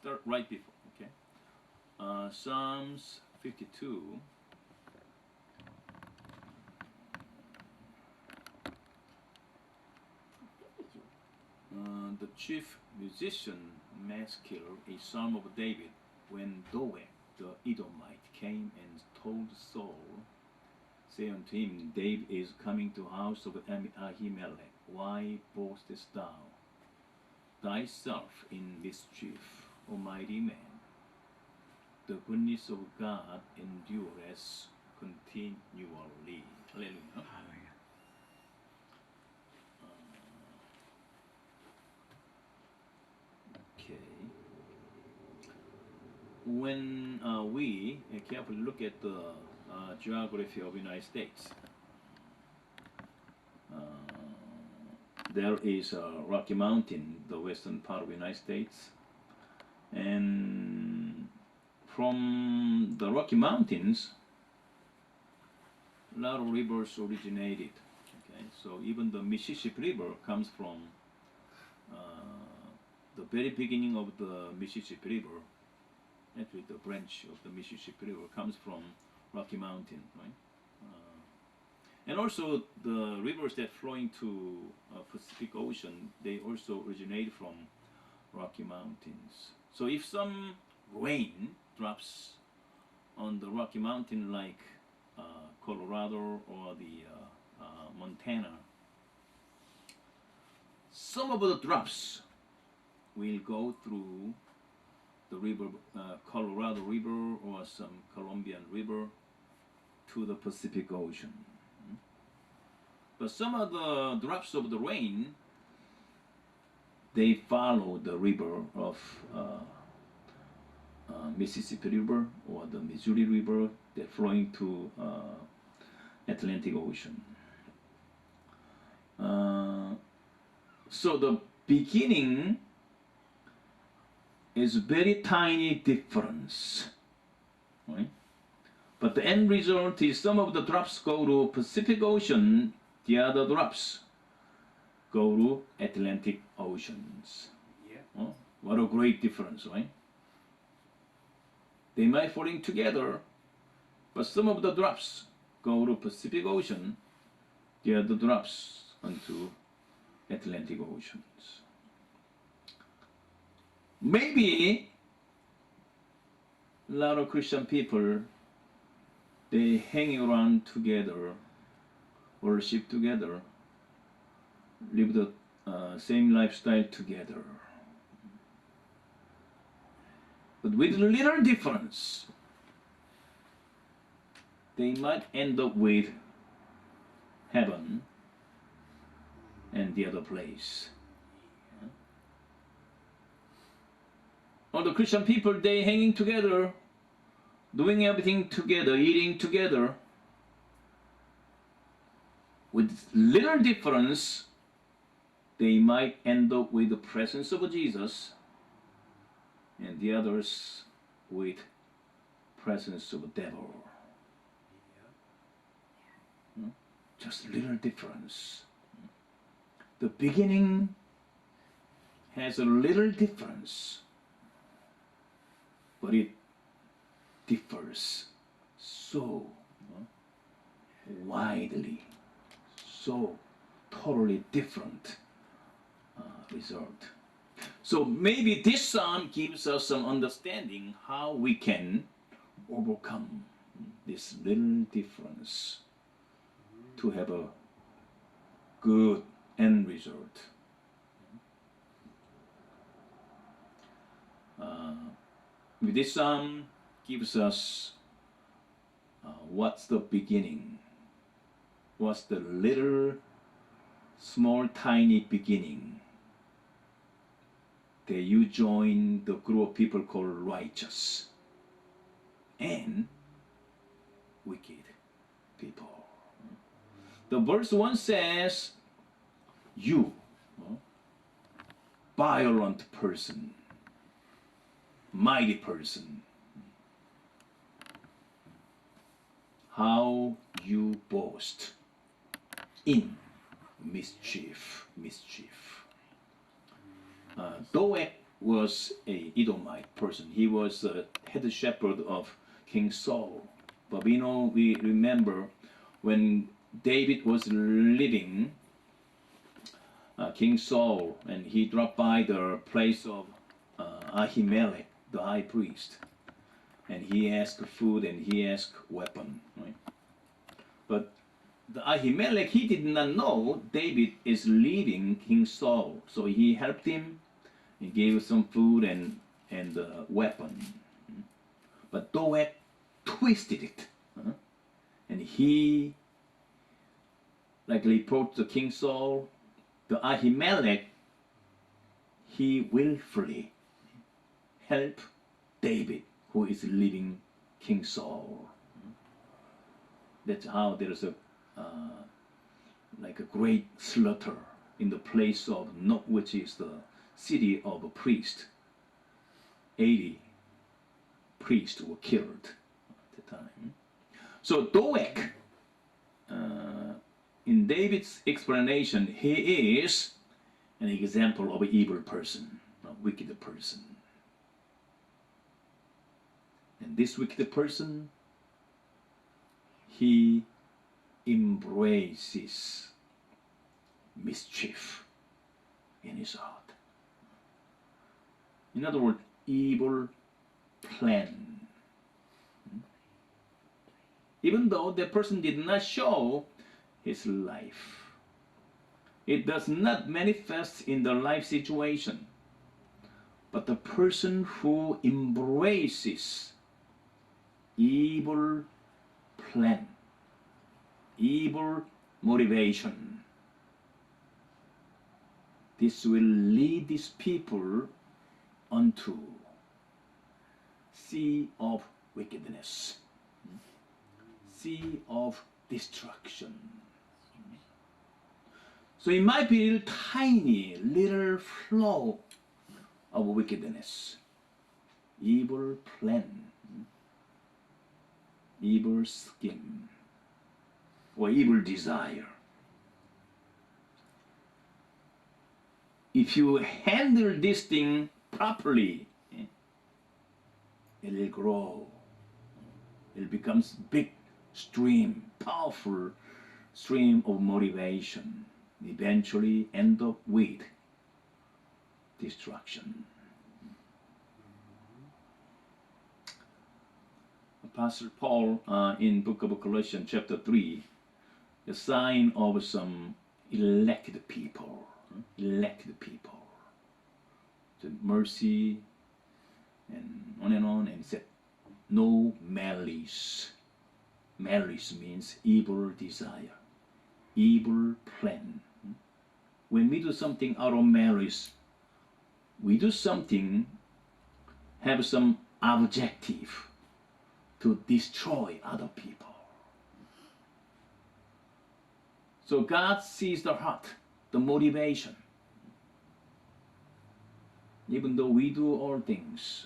start right before. Okay. Psalms 52. The chief musician Maskil, a psalm of David, when Doeg the Edomite came and told Saul, say unto him, David is coming to house of Ahimelech. Why boastest thou thyself in mischief, O mighty man? The goodness of God endures continually. Hallelujah. Hallelujah. Okay. When we carefully look at the geography of the United States, there is a Rocky Mountain, the western part of the United States, and from the Rocky Mountains, a lot of rivers originated. Okay, so even the Mississippi River comes from the very beginning of the Mississippi River. Actually, the branch of the Mississippi River comes from Rocky Mountain, right? And also the rivers that flow into Pacific Ocean, they also originate from Rocky Mountains. So if some rain drops on the Rocky Mountain, like Colorado or the Montana, some of the drops will go through the river, Colorado River or some Colombian River, to the Pacific Ocean. But some of the drops of the rain, they follow the river of Mississippi River or the Missouri River. They're flowing to Atlantic Ocean. So the beginning is very tiny difference, right? But the end result is some of the drops go to Pacific Ocean, the other drops go to Atlantic Oceans. Yeah. Oh, what a great difference, right? They might falling together, but some of the drops go to Pacific Ocean, the other drops onto Atlantic Oceans. Maybe a lot of Christian people, they hang around together, worship together, live the same lifestyle together. But with little difference, they might end up with heaven and the other place. All the Christian people, they hanging together, doing everything together, eating together. With little difference, they might end up with the presence of Jesus, and the others with presence of the devil. Just little difference. The beginning has a little difference, but it differs so widely, so totally different result. So maybe this psalm gives us some understanding how we can overcome this little difference to have a good end result. This psalm gives us what's the beginning, what's the little, small, tiny beginning that you join the group of people called righteous and wicked people. The verse 1 says, you, violent person, mighty person, how you boast in mischief. Doeg was a Edomite person. He was the head shepherd of King Saul. But we remember when David was leaving King Saul, and he dropped by the place of Ahimelech, the high priest, and he asked food and he asked weapon. Right? But the Ahimelech, he did not know David is leaving King Saul, so he helped him. He gave some food and weapon. But Doeg twisted it, and he reported to King Saul. The Ahimelech, he willfully helped David, who is leaving King Saul. That's how there is a great slaughter in the place of Nob, which is the city of a priest. 80 priests were killed at the time. So Doeg, in David's explanation, he is an example of an evil person, a wicked person. And this wicked person, he embraces mischief in his heart. In other words, evil plan. Even though the person did not show his life, it does not manifest in the life situation. But the person who embraces evil plan, evil motivation, this will lead these people unto sea of wickedness, sea of destruction. So it might be a little tiny, little flow of wickedness, evil plan, evil scheme, or evil desire. If you handle this thing properly, it will grow. It becomes big stream, powerful stream of motivation. Eventually end up with destruction. Apostle Paul in book of Colossians chapter 3, the sign of some elected people, the mercy and on, and said, no malice. Malice means evil desire, evil plan. When we do something out of malice, we do something, have some objective to destroy other people. So God sees the heart, the motivation. Even though we do all things,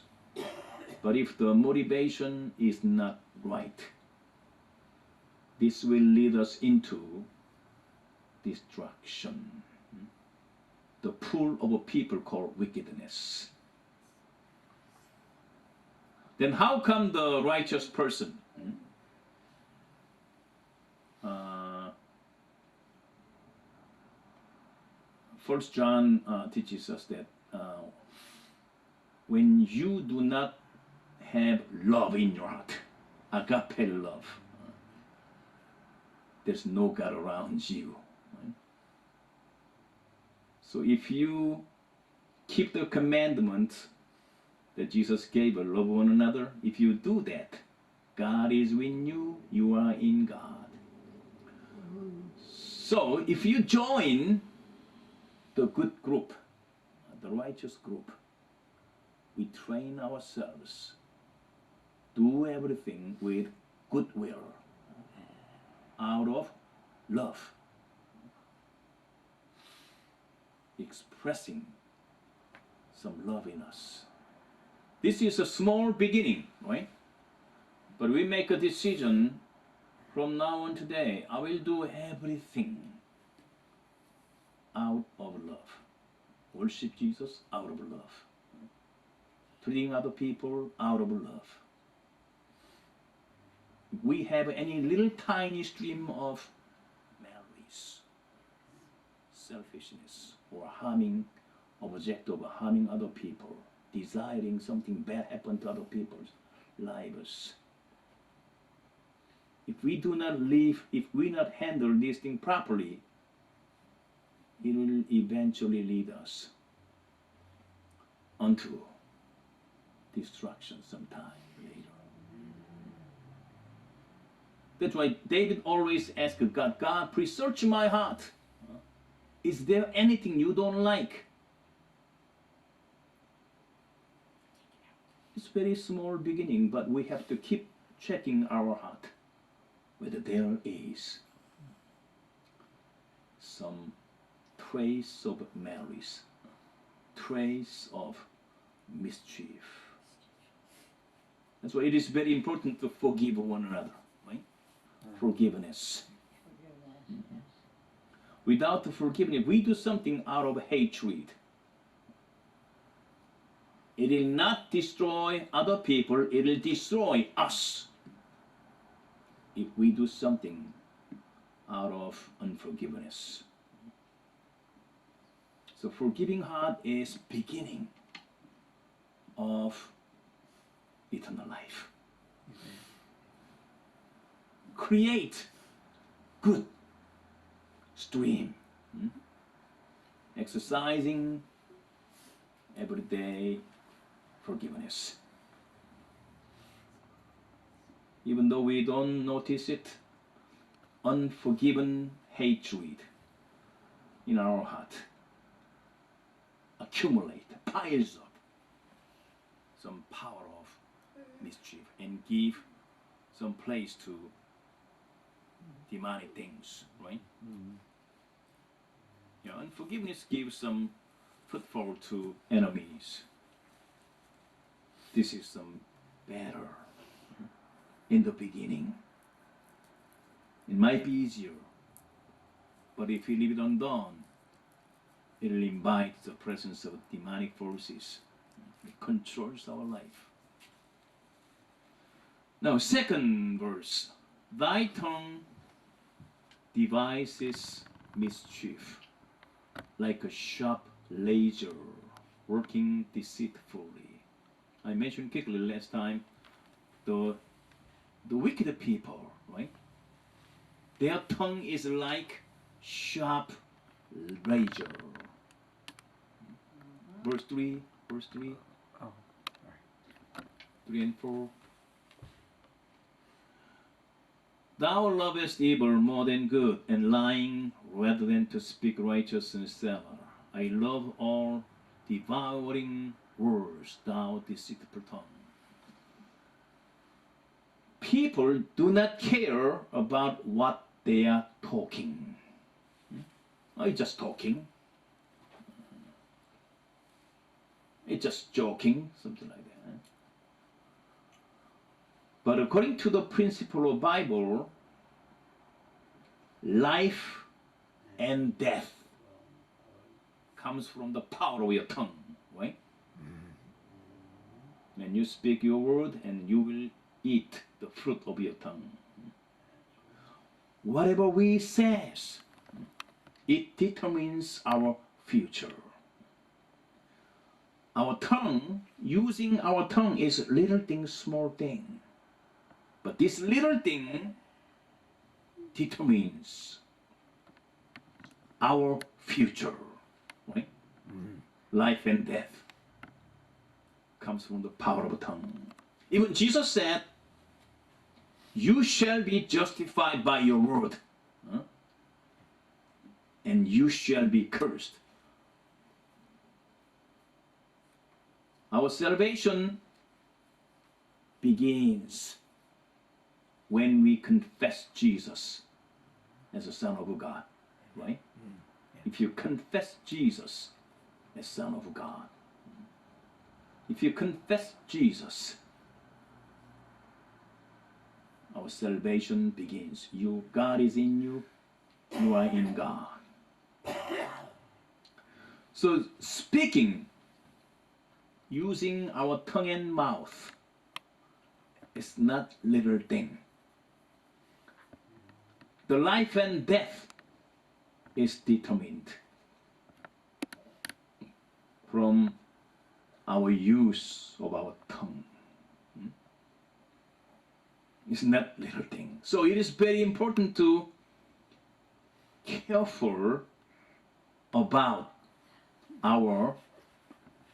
but if the motivation is not right, this will lead us into destruction. The pool of a people called wickedness. Then how come the righteous person? First John teaches us that when you do not have love in your heart, agape love, there's no God around you. Right? So if you keep the commandment that Jesus gave, love one another, if you do that, God is with you, you are in God. So if you join the good group, the righteous group, we train ourselves, do everything with goodwill, out of love, expressing some love in us. This is a small beginning, right? But we make a decision from now on today, I will do everything out of love. Worship Jesus out of love. treating other people out of love. If we have any little tiny stream of malice, selfishness, or harming object of harming other people, desiring something bad happen to other people's lives. If we do not live, if we not handle this thing properly, it will eventually lead us unto destruction sometime later. That's why David always asked God, God, please search my heart. Is there anything you don't like? It's very small beginning, but we have to keep checking our heart whether there is some trace of malice, trace of mischief. That's why it is very important to forgive one another, right? Forgiveness. Without the forgiveness, we do something out of hatred. It will not destroy other people, it will destroy us if we do something out of unforgiveness. So forgiving heart is beginning of eternal life. Create good stream. Exercising everyday forgiveness. Even though we don't notice it, unforgiven hatred in our heart accumulate, piles up some power of mischief and give some place to demonic things, right? Yeah, unforgiveness gives some foothold to enemies. This is some better in the beginning. It might be easier, but if we leave it undone, it will invite the presence of demonic forces. It controls our life. Now, second verse, thy tongue devises mischief, like a sharp laser working deceitfully. I mentioned quickly last time, the wicked people, right? Their tongue is like sharp razor. Verse 3. Oh, sorry. 3 and 4. Thou lovest evil more than good, and lying rather than to speak righteousness ever. I love all devouring words, thou deceitful tongue. People do not care about what they are talking. It's just talking. It's just joking, something like that. But according to the principle of Bible, life and death comes from the power of your tongue, right? When you speak your word, and you will eat the fruit of your tongue. Whatever we say, it determines our future. Our tongue, using our tongue is little thing, small thing. But this little thing determines our future, right? Life and death comes from the power of the tongue. Even Jesus said, you shall be justified by your word, and you shall be cursed. Our salvation begins when we confess Jesus as the Son of God, right? If you confess Jesus as Son of God, if you confess Jesus, our salvation begins. God is in you, you are in God. So speaking using our tongue and mouth is not little thing. The life and death is determined from our use of our tongue. It's not little thing. So it is very important to careful about our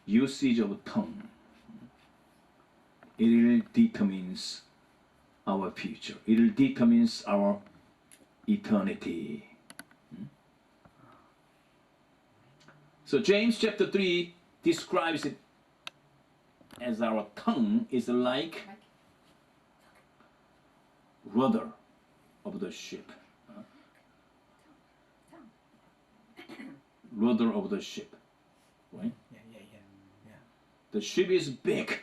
usage of tongue. It really determines our future. It really determines our eternity. So James chapter 3 describes it as our tongue is like rudder of the ship. Rudder of the ship. Right? Yeah. The ship is big,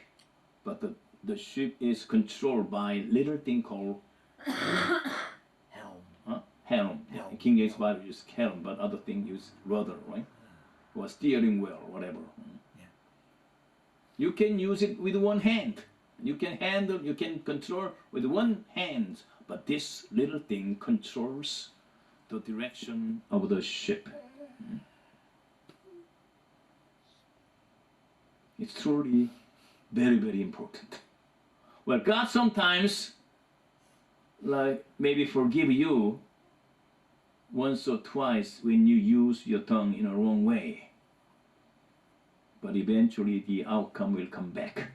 but the ship is controlled by little thing called Helm. helm. Yeah. Helm. King James Bible use helm, but other thing use rudder, right? Or steering wheel, whatever. Yeah. You can use it with one hand. You can handle, you can control with one hand, but this little thing controls the direction of the ship. It's truly very, very important. Well, God sometimes, like maybe forgive you once or twice when you use your tongue in a wrong way. But eventually the outcome will come back.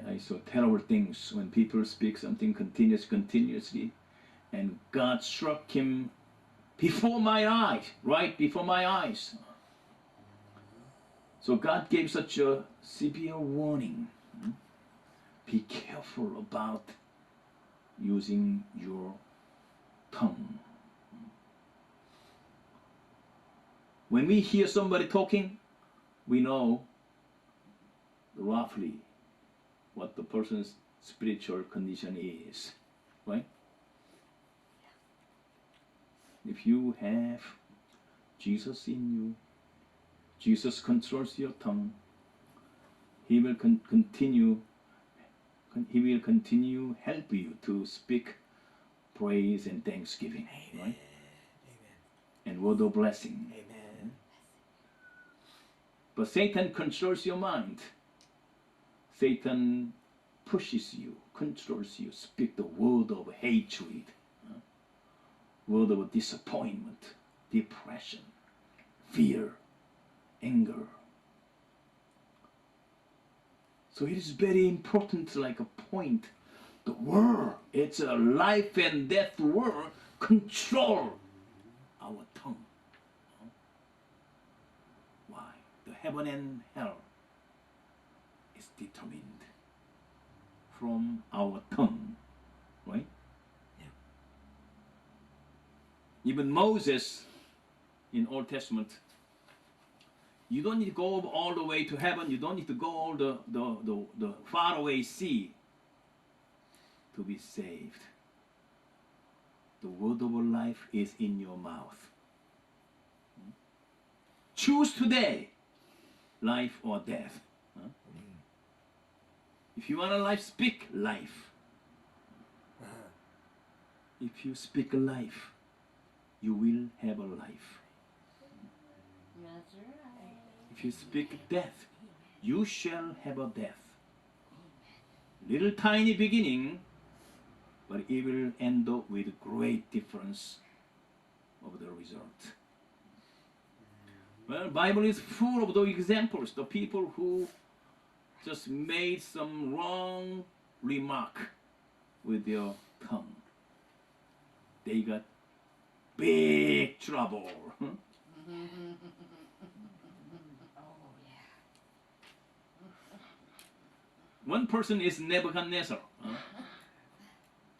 I saw terrible things when people speak something continuously, and God struck him before my eyes, right before my eyes. So God gave such a severe warning. Be careful about using your tongue. When we hear somebody talking, we know roughly what the person's spiritual condition is, right? If you have Jesus in you, Jesus controls your tongue, He will continue help you to speak praise and thanksgiving, right? Amen. And word of blessing. Amen. But Satan controls your mind. Satan pushes you, controls you, speak the word of hatred, word of disappointment, depression, fear, anger. So it is very important, like a point. The word, it's a life and death word, control our tongue. Why? The heaven and hell is determined from our tongue, right? Yeah. Even Moses in Old Testament, you don't need to go all the way to heaven. You don't need to go all the faraway sea to be saved. The word of life is in your mouth. Choose today, life or death. If you want a life, speak life. If you speak life, you will have a life. That's right. If you speak death, you shall have a death. Little tiny beginning, but it will end up with great difference of the result. Well, Bible is full of those examples, the people who just made some wrong remark with their tongue. They got big trouble. Oh, yeah. One person is Nebuchadnezzar.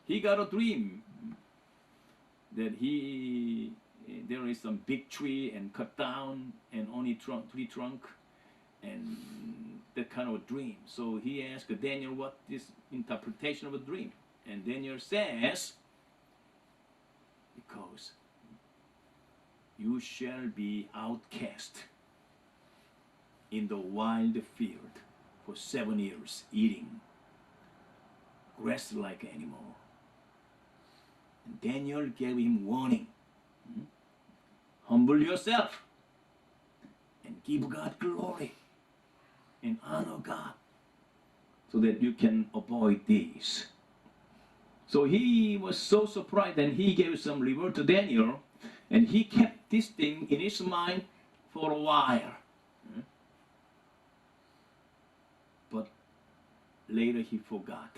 He got a dream that there is some big tree and cut down and only tree trunk and that kind of a dream. So he asked Daniel what is interpretation of a dream, and Daniel says, because you shall be outcast in the wild field for 7 years, eating grass like animal. And Daniel gave him warning. Humble yourself and give God glory and honor God so that you can avoid these. So he was so surprised and he gave some reward to Daniel, and he kept this thing in his mind for a while. But later he forgot.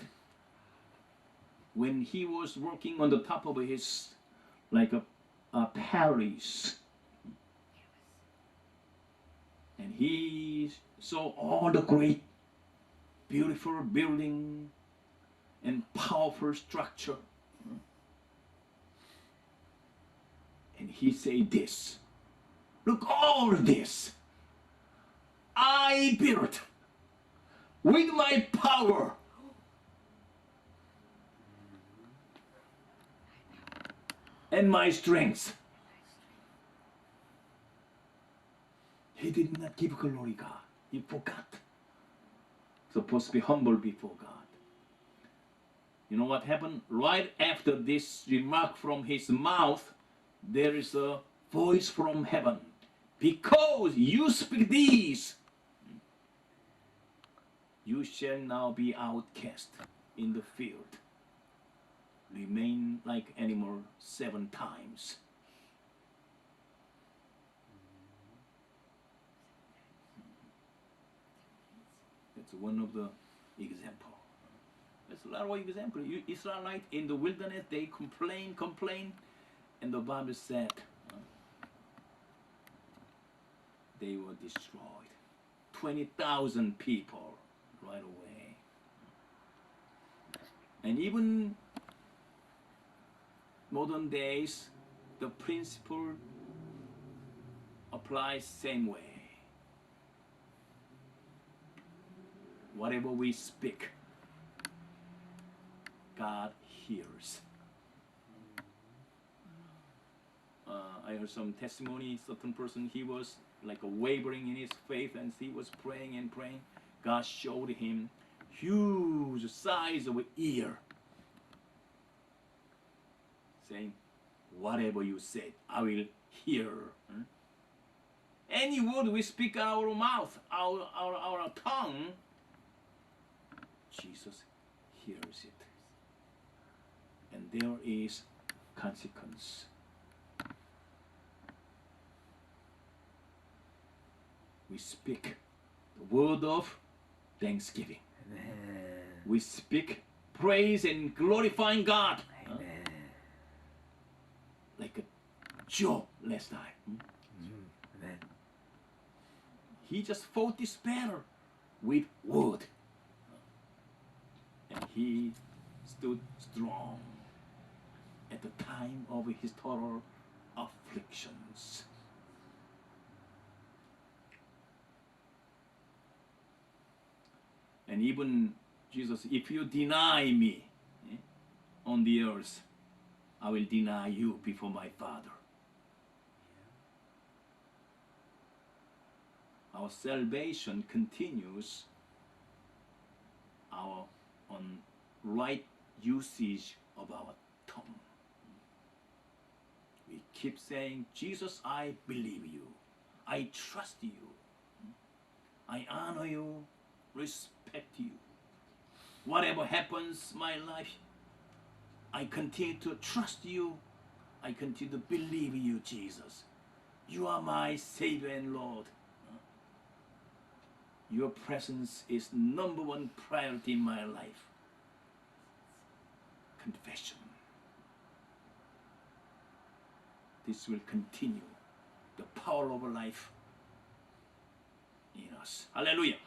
When he was working on the top of his, like a palace, and he saw all the great, beautiful building and powerful structure. And he said this, look, all this I built with my power. And my strength. He did not give glory to God. He forgot. Supposed to be humble before God. You know what happened? Right after this remark from his mouth, there is a voice from heaven. Because you speak these, you shall now be outcast in the field. Remain like animal 7 times. That's one of the example. There's a lot of example. Israelites in the wilderness, they complain, and the Bible said they were destroyed. 20,000 people right away. And even modern days, the principle applies same way. Whatever we speak, God hears. I heard some testimony, certain person, he was like a wavering in his faith and he was praying and praying. God showed him huge size of ear, saying, whatever you said, I will hear. Any word we speak out of our mouth, our tongue, Jesus hears it. And there is consequence. We speak the word of thanksgiving. Amen. We speak praise and glorifying God. Amen. Like a Job last time. Amen. He just fought this battle with word. And he stood strong at the time of his total afflictions. And even Jesus, if you deny me on the earth, I will deny you before my Father. Our salvation continues our on right usage of our tongue. We keep saying, Jesus, I believe you. I trust you. I honor you, respect you. Whatever happens in my life, I continue to trust you. I continue to believe you, Jesus. You are my Savior and Lord. Your presence is number one priority in my life. Confession. This will continue the power of life in us. Hallelujah.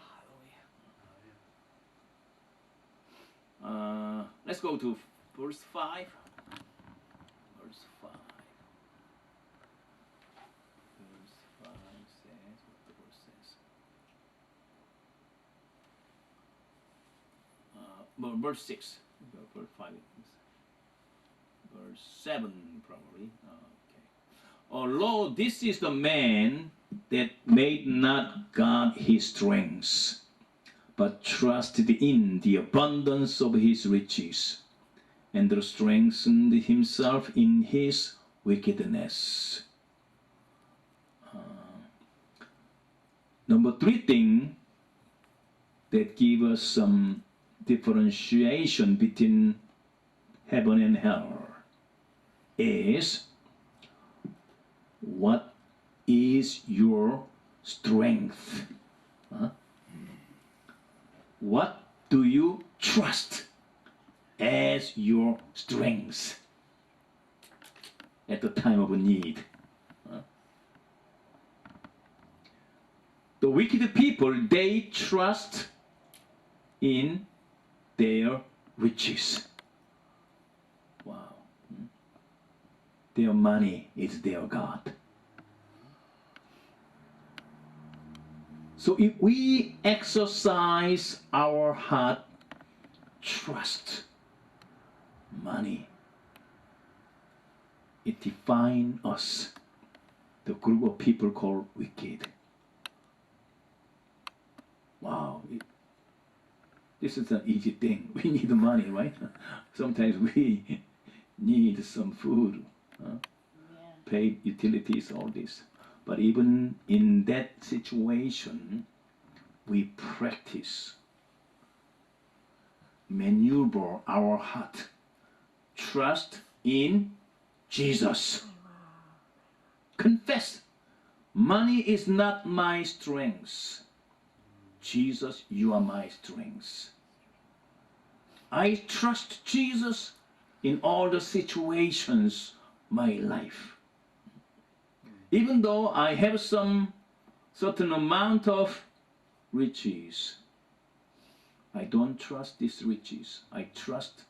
Let's go to verse 5. Verse 5. Verse 5 says, what the verse says. Verse 6. Verse 5. Verse 7 probably. Okay. Oh Lord, this is the man that made not God his strength, but trusted in the abundance of his riches, and strengthened himself in his wickedness. Number three thing that give us some differentiation between heaven and hell is, what is your strength? Huh? What do you trust as your strength at the time of need? Huh? The wicked people, they trust in their riches. Wow. Their money is their God. So if we exercise our heart trust, money, it defines us, the group of people called wicked. Wow. This is an easy thing. We need money, right? Sometimes we need some food, pay utilities, all this. But even in that situation, we practice, maneuver our heart, trust in Jesus. Confess, money is not my strength. Jesus, you are my strength. I trust Jesus in all the situations my life. Even though I have some certain amount of riches, I don't trust these riches. I trust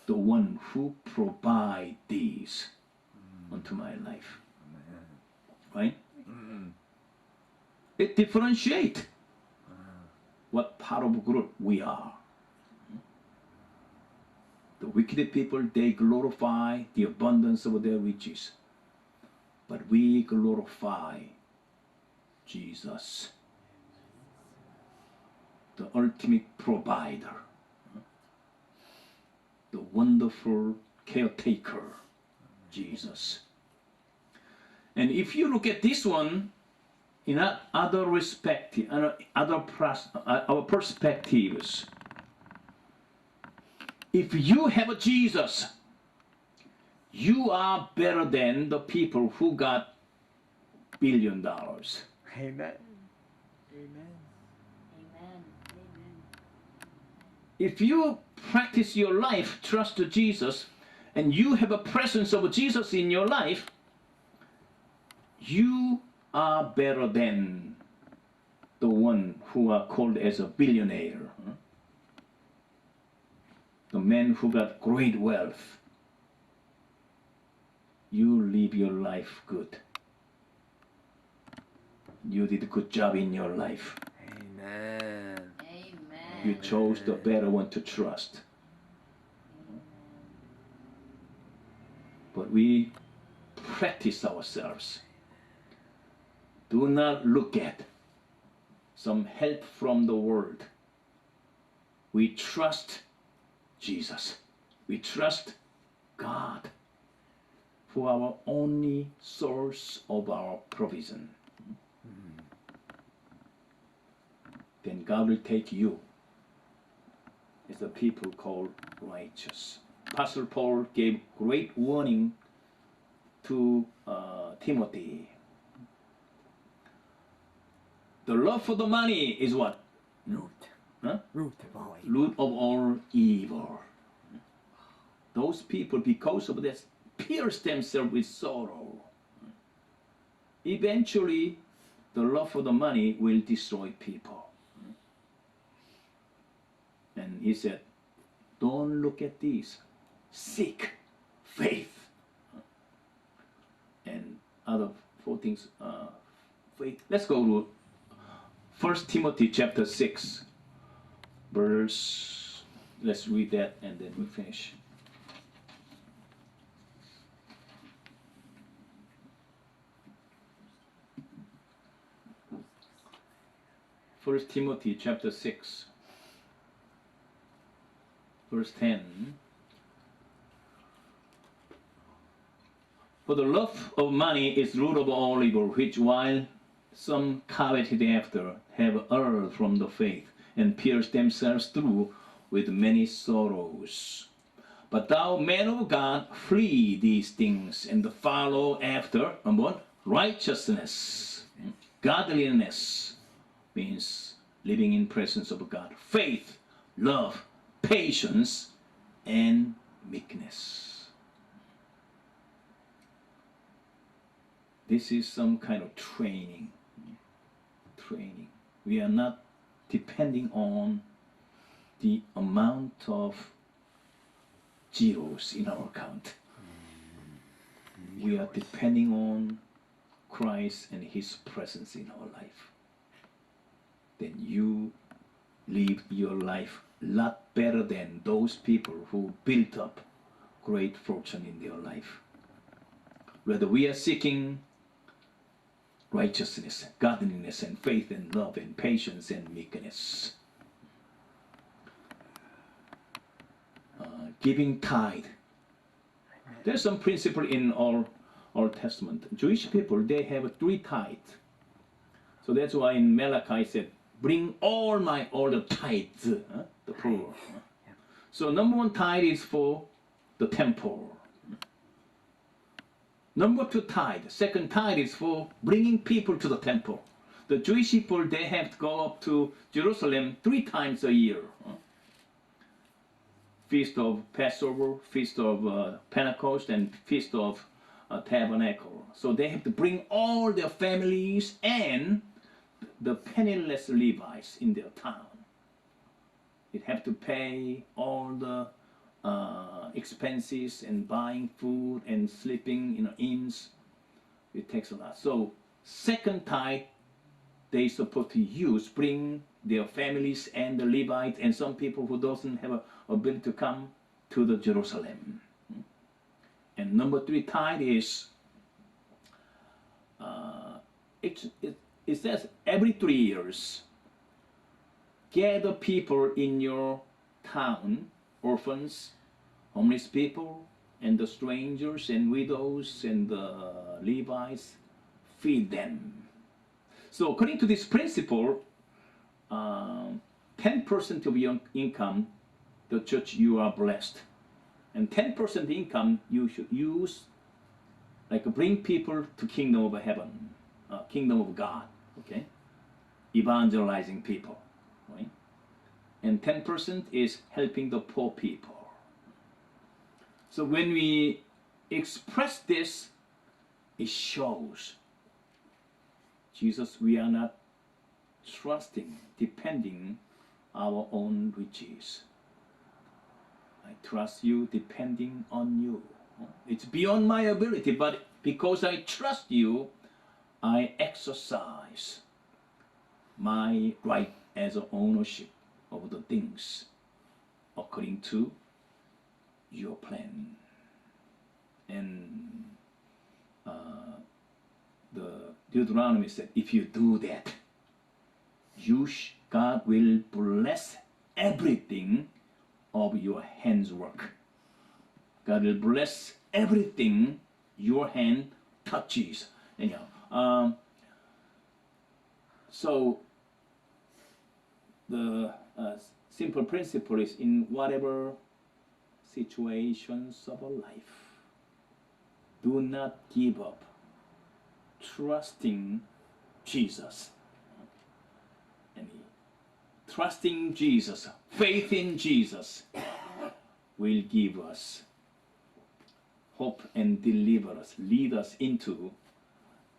the one who provides these unto my life. Right? It differentiates what part of group we are. The wicked people, they glorify the abundance of their riches. But we glorify Jesus, the ultimate provider, the wonderful caretaker, Jesus. And if you look at this one in other perspectives, our perspectives, if you have a Jesus, you are better than the people who got $1 billion. Amen. Amen. Amen. Amen. If you practice your life, trust to Jesus, and you have a presence of Jesus in your life, you are better than the one who are called as a billionaire. The man who got great wealth. You live your life good. You did a good job in your life. Amen. Amen. You chose the better one to trust. But we practice ourselves. Do not look at some help from the world. We trust Jesus. We trust God for our only source of our provision. Then God will take you as a people called righteous. Apostle Paul gave great warning to Timothy. The love for the money is what? Root. Huh? Root of all evil. Root of all evil. Those people, because of this, pierce themselves with sorrow. Eventually, the love for the money will destroy people. And he said, don't look at these. Seek faith. And other 4 things, faith. Let's go to 1 Timothy chapter 6, verse, let's read that and then we finish. 1 Timothy chapter 6, verse 10. For the love of money is root of all evil, which while some coveted after have erred from the faith, and pierced themselves through with many sorrows. But thou, man of God, flee these things, and follow after what? Righteousness, godliness, means living in presence of God, faith, love, patience, and meekness. This is some kind of training. We are not depending on the amount of zeros in our account. We are depending on Christ and His presence in our life. Then you live your life a lot better than those people who built up great fortune in their life. Whether we are seeking righteousness, godliness, and faith, and love, and patience, and meekness. Giving tithe. There's some principle in our Old Testament. Jewish people, they have 3 tithes. So that's why in Malachi said, bring all the tithes, the plural. So number 1 tithe is for the temple. Number 2 tithe, second tithe is for bringing people to the temple. The Jewish people, they have to go up to Jerusalem 3 times a year. Feast of Passover, Feast of Pentecost, and Feast of Tabernacle. So they have to bring all their families and the penniless Levites in their town. They have to pay all the expenses and buying food and sleeping in inns. It takes a lot. So second tithe, they supposed to use, bring their families and the Levites and some people who doesn't have a ability to come to the Jerusalem. And number 3 tithe is, it says every 3 years, gather people in your town, orphans, homeless people, and the strangers and widows and the Levites, feed them. So according to this principle, 10% of your income, the church, you are blessed. And 10% income you should use, like bring people to kingdom of heaven, kingdom of God, okay? Evangelizing people, right? And 10% is helping the poor people. So when we express this, it shows Jesus, we are not trusting, depending our own riches. I trust you depending on you. It's beyond my ability, but because I trust you, I exercise my right as an ownership of the things according to your plan. And the Deuteronomy said, if you do that, God will bless everything of your hands work. God will bless everything your hand touches. Anyhow, so the simple principle is, in whatever situations of our life, do not give up trusting Jesus. And trusting Jesus, faith in Jesus, will give us hope and deliver us, lead us into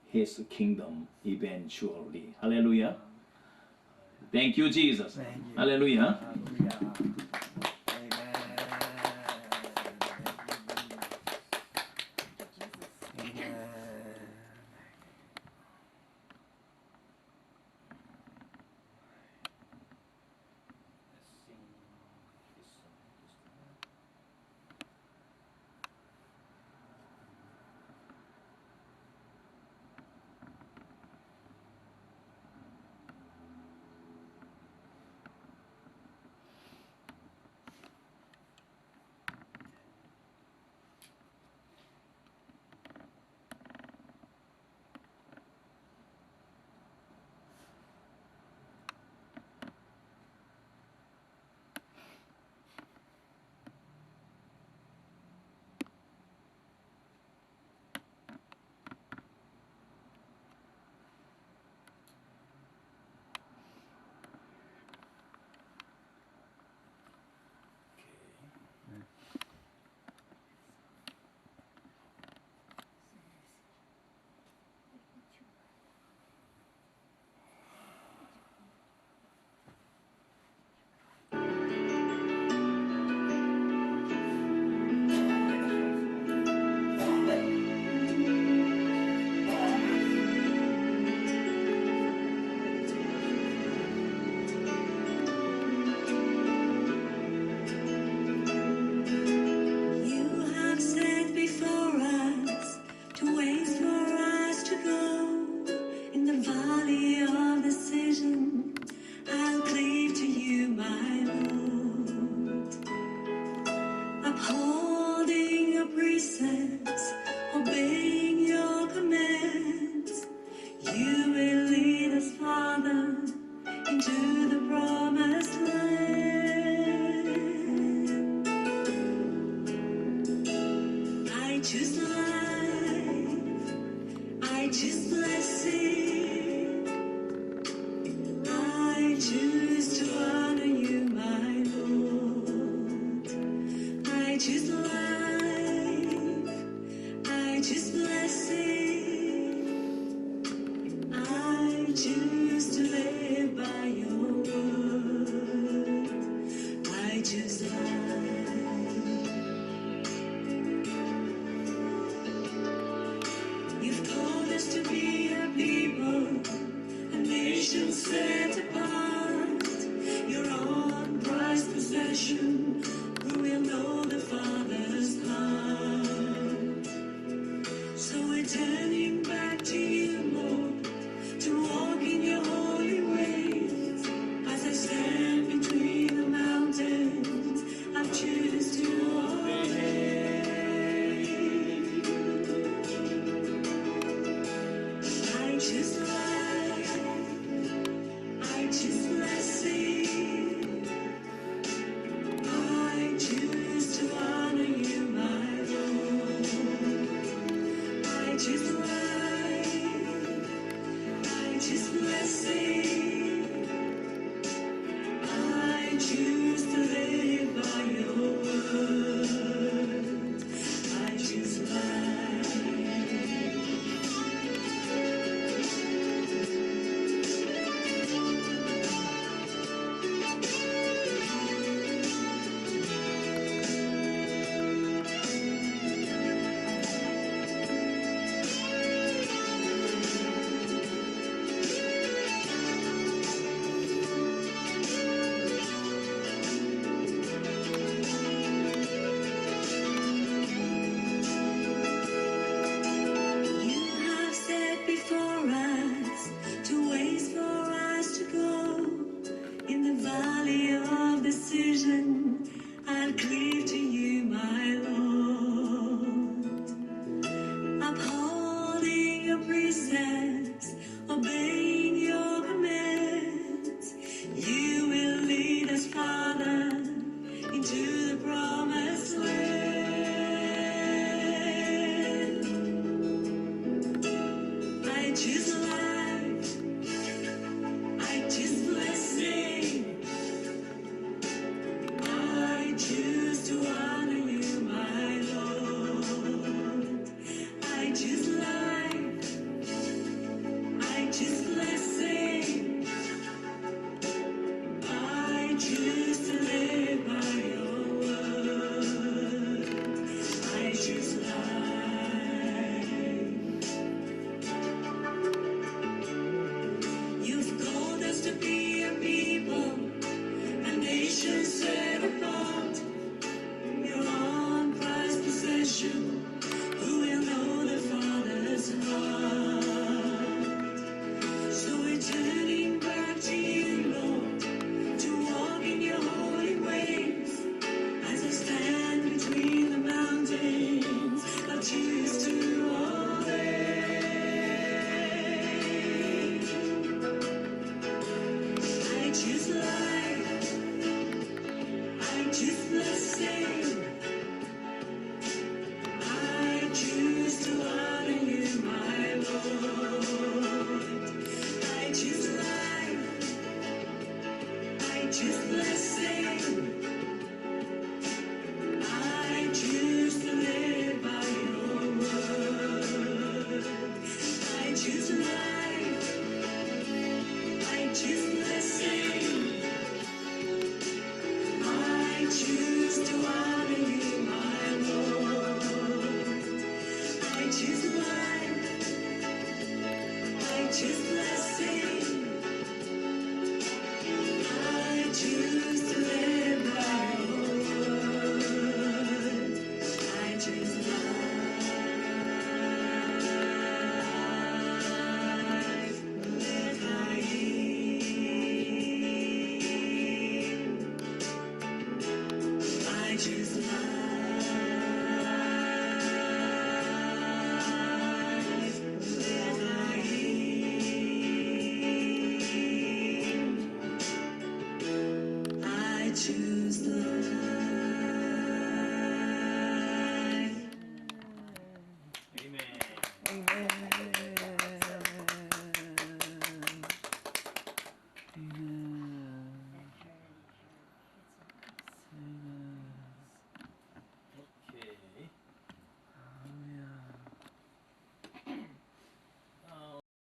His kingdom eventually. Hallelujah. Thank you, Jesus. Thank you. Hallelujah. Hallelujah.